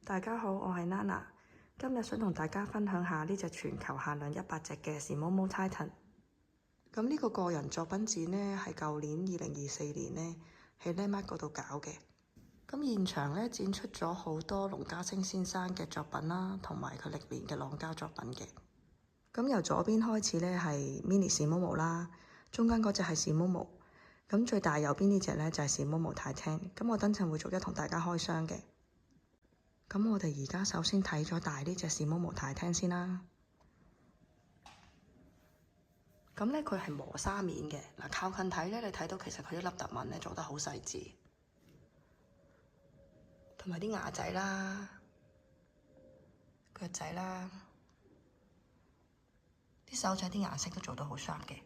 大家好，我係 Nana， 今日想同大家分享下呢隻全球限量100隻嘅 Simomo Titan。咁呢個個人作品展呢，係舊年2024年呢喺 Landmark 嗰度搞嘅。咁現場呢，展出咗好多龍家星先生嘅作品啦，同埋佢歷年嘅朗膠作品嘅。咁由左邊開始呢，係 Mini Simomo 啦，中間嗰隻係 Simomo， 咁最大右邊呢隻呢，就係 Simomo Titan。咁我等陣會逐一同大家開箱嘅。咁我哋而家首先睇咗大呢隻 Simomo Titan先啦。咁咧佢係磨砂面嘅，嗱靠近睇咧，你睇到其實佢啲凹凸紋咧做得好細緻，同埋啲牙仔啦、腳仔啦、啲手仔啲顏色都做得好 sharp 嘅。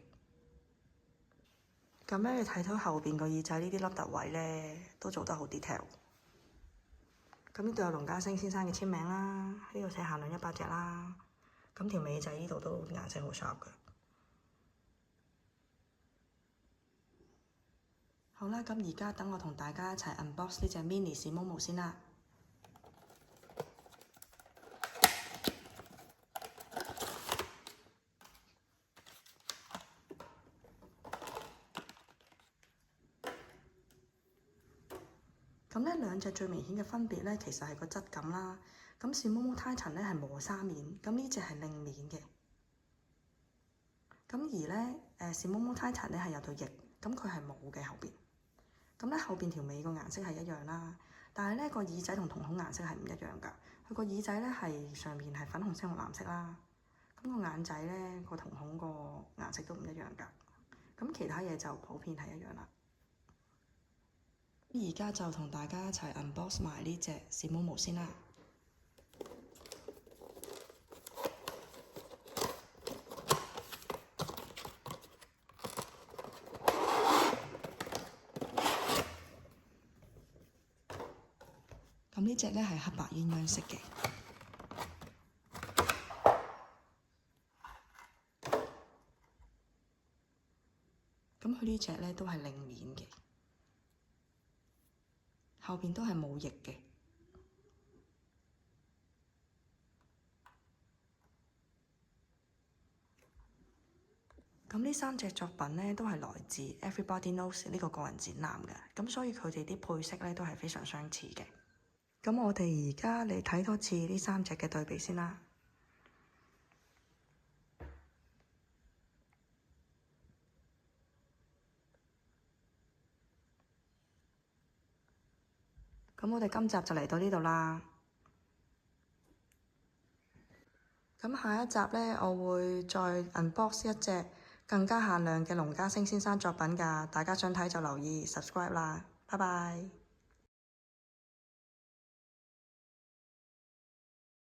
咁咧你睇到後邊個耳仔呢啲凹凸位咧都做得好 detail。咁呢度有龍家星先生嘅簽名啦，呢度寫限量100隻啦。咁條尾仔呢度都顏色好 sharp 嘅。好啦，咁而家等我同大家一齊 unbox 呢隻 Mini Simomo 先啦。咁呢兩隻最明顯嘅分別咧，其實係個質感啦。咁 Simomo Titan 咧係磨砂面，咁呢隻係令面嘅。咁而咧Simomo Titan 咧係有對翼，咁佢係冇嘅後邊。咁咧後邊條尾個顏色係一樣啦，但係咧個耳仔同瞳孔顏色係唔一樣㗎。佢個耳仔咧係上面係粉紅色同藍色啦，咁個眼仔咧個瞳孔個顏色都唔一樣㗎。咁其他嘢就普遍係一樣啦。而家就同大家一齊 unbox 埋呢隻 Simomo 先啦。咁呢隻咧係黑白鴛鴦色嘅。咁佢呢隻咧都係令面嘅。後邊都係冇翼嘅。咁呢3隻作品咧都係來自 Everybody Knows 呢個個人展覽嘅，咁所以佢哋啲配色咧都係非常相似嘅。咁我哋而家嚟睇多次呢3隻嘅對比先啦。咁我哋今集就嚟到呢度啦。咁下一集呢，我會再 unbox 一隻更加限量嘅龍家星先生作品㗎。大家想睇就留意 subscribe 啦。拜拜。